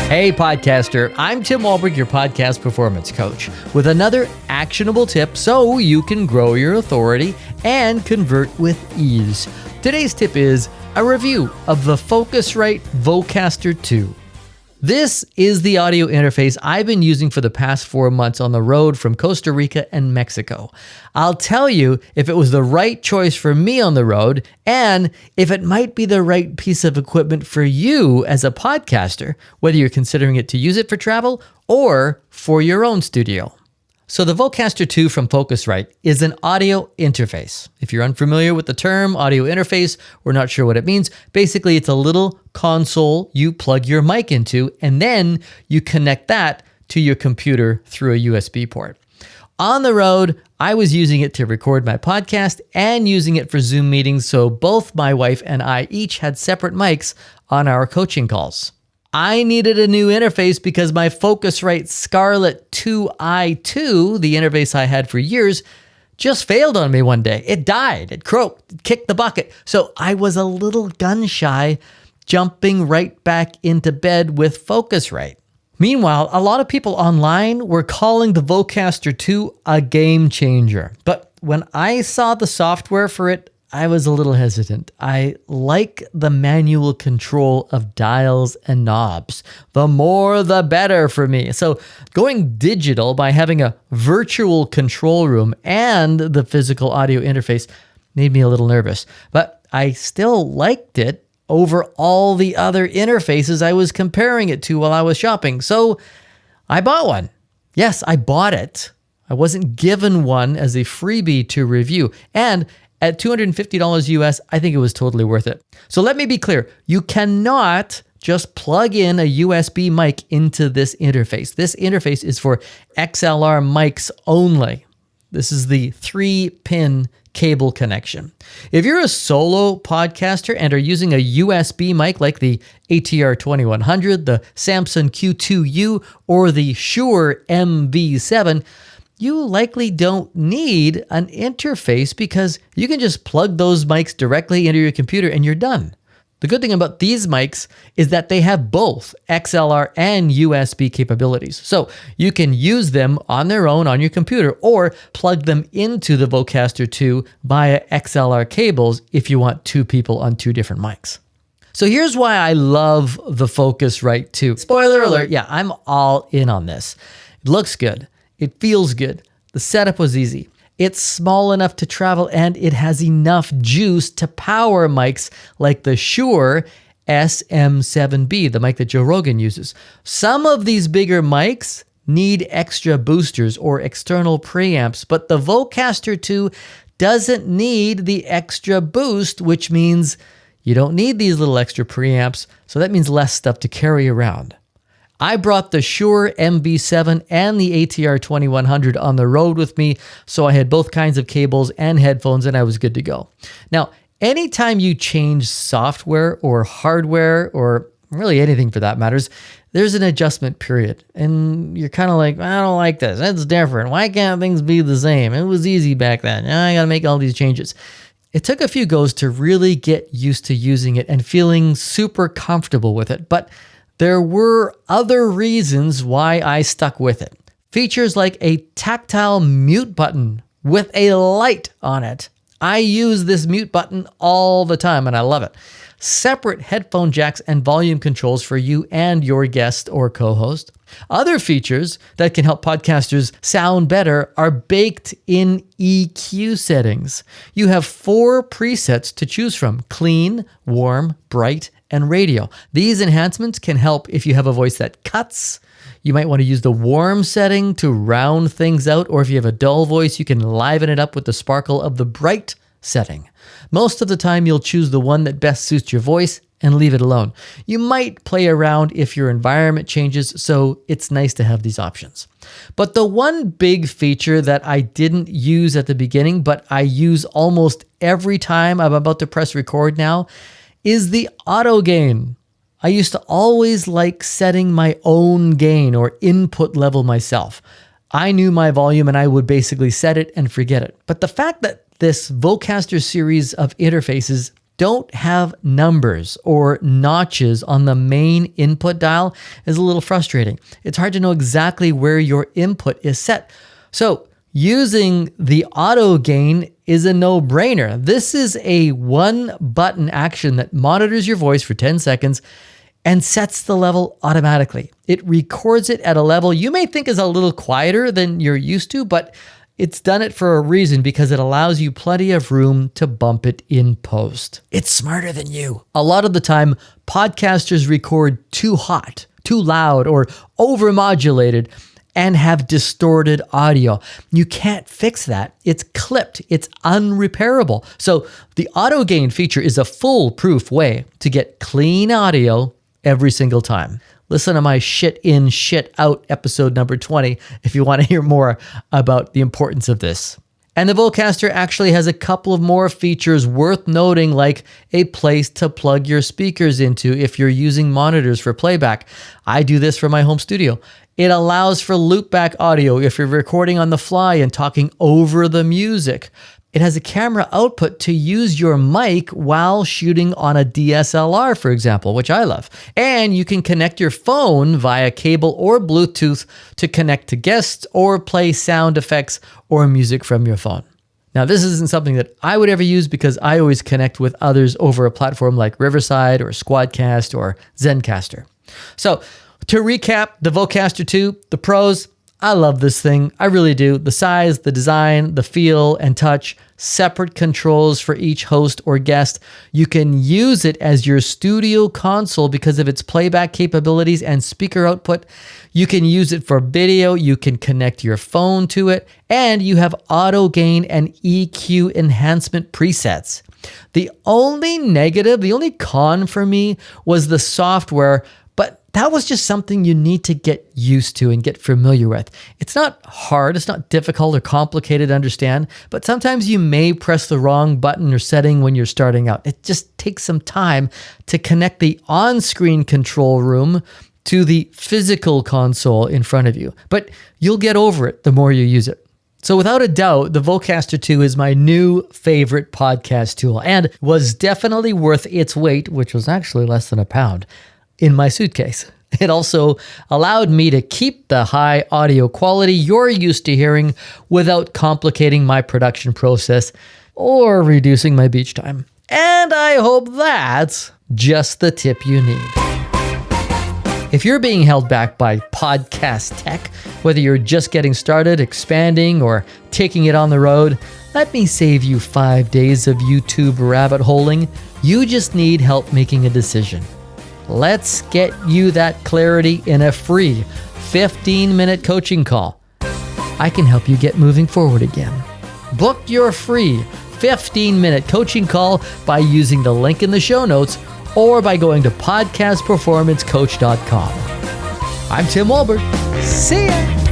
Hey podcaster, I'm Tim Walberg, your podcast performance coach, with another actionable tip so you can grow your authority and convert with ease. Today's tip is a review of the Focusrite Vocaster Two. This is the audio interface I've been using for the past 4 months on the road from Costa Rica and Mexico. I'll tell you if it was the right choice for me on the road and if it might be the right piece of equipment for you as a podcaster, whether you're considering it to use it for travel or for your own studio. So the Vocaster Two from Focusrite is an audio interface. If you're unfamiliar with the term audio interface or not sure what it means, basically it's a little console you plug your mic into and then you connect that to your computer through a USB port. On the road, I was using it to record my podcast and using it for Zoom meetings, so both my wife and I each had separate mics on our coaching calls. I needed a new interface because my Focusrite Scarlett 2i2, the interface I had for years, just failed on me one day. It died, it croaked, it kicked the bucket. So I was a little gun shy, jumping right back into bed with Focusrite. Meanwhile, a lot of people online were calling the Vocaster 2 a game changer. But when I saw the software for it, I was a little hesitant. I like the manual control of dials and knobs. The more, the better for me. So going digital by having a virtual control room and the physical audio interface made me a little nervous. But I still liked it over all the other interfaces I was comparing it to while I was shopping. So I bought one. Yes, I bought it. I wasn't given one as a freebie to review. And at $250 US, I think it was totally worth it. So let me be clear. You cannot just plug in a USB mic into this interface. This interface is for XLR mics only. This is the 3-pin cable connection. If you're a solo podcaster and are using a USB mic like the ATR 2100, the Samson Q2U, or the Shure MV7, you likely don't need an interface because you can just plug those mics directly into your computer and you're done. The good thing about these mics is that they have both XLR and USB capabilities. So you can use them on their own on your computer or plug them into the Vocaster 2 via XLR cables if you want two people on two different mics. So here's why I love the Focusrite 2. Spoiler alert, yeah, I'm all in on this. It looks good. It feels good. The setup was easy. It's small enough to travel and it has enough juice to power mics like the Shure SM7B, the mic that Joe Rogan uses. Some of these bigger mics need extra boosters or external preamps, but the Vocaster 2 doesn't need the extra boost, which means you don't need these little extra preamps, so that means less stuff to carry around. I brought the Shure MV7 and the ATR 2100 on the road with me, so I had both kinds of cables and headphones, and I was good to go. Now, anytime you change software or hardware, or really anything for that matters, there's an adjustment period, and you're kind of like, I don't like this. It's different. Why can't things be the same? It was easy back then. Now I got to make all these changes. It took a few goes to really get used to using it and feeling super comfortable with it, but there were other reasons why I stuck with it. Features like a tactile mute button with a light on it. I use this mute button all the time and I love it. Separate headphone jacks and volume controls for you and your guest or co-host. Other features that can help podcasters sound better are baked in EQ settings. You have 4 presets to choose from: clean, warm, bright, and radio. These enhancements can help if you have a voice that cuts. You might want to use the warm setting to round things out, or if you have a dull voice, you can liven it up with the sparkle of the bright setting. Most of the time, you'll choose the one that best suits your voice and leave it alone. You might play around if your environment changes, so it's nice to have these options. But the one big feature that I didn't use at the beginning, but I use almost every time I'm about to press record now, is the auto gain. I used to always like setting my own gain or input level myself. I knew my volume and I would basically set it and forget it. But the fact that this Vocaster series of interfaces don't have numbers or notches on the main input dial is a little frustrating. It's hard to know exactly where your input is set. So using the auto gain is a no-brainer. This is a one-button action that monitors your voice for 10 seconds and sets the level automatically. It records it at a level you may think is a little quieter than you're used to, but it's done it for a reason because it allows you plenty of room to bump it in post. It's smarter than you. A lot of the time, podcasters record too hot, too loud, or overmodulated and have distorted audio. You can't fix that. It's clipped. It's unrepairable. So the auto gain feature is a foolproof way to get clean audio every single time. Listen to my shit in, shit out episode number 20 if you want to hear more about the importance of this. And the Vocaster actually has a couple of more features worth noting, like a place to plug your speakers into if you're using monitors for playback. I do this for my home studio. It allows for loopback audio if you're recording on the fly and talking over the music. It has a camera output to use your mic while shooting on a DSLR, for example, which I love. And you can connect your phone via cable or Bluetooth to connect to guests or play sound effects or music from your phone. Now, this isn't something that I would ever use because I always connect with others over a platform like Riverside or Squadcast or Zencaster. So, to recap, the Vocaster 2, the pros, I love this thing. I really do. The size, the design, the feel and touch, separate controls for each host or guest. You can use it as your studio console because of its playback capabilities and speaker output. You can use it for video. You can connect your phone to it. And you have auto gain and EQ enhancement presets. The only negative, the only con for me was the software, but that was just something you need to get used to and get familiar with. It's not hard, it's not difficult or complicated to understand, but sometimes you may press the wrong button or setting when you're starting out. It just takes some time to connect the on-screen control room to the physical console in front of you. But you'll get over it the more you use it. So without a doubt, the Vocaster 2 is my new favorite podcast tool and was definitely worth its weight, which was actually less than £1, in my suitcase. It also allowed me to keep the high audio quality you're used to hearing without complicating my production process or reducing my beach time. And I hope that's just the tip you need. If you're being held back by podcast tech, whether you're just getting started, expanding, or taking it on the road, let me save you 5 days of YouTube rabbit holing. You just need help making a decision. Let's get you that clarity in a free 15-minute coaching call. I can help you get moving forward again. Book your free 15-minute coaching call by using the link in the show notes or by going to podcastperformancecoach.com. I'm Tim Walberg. See ya!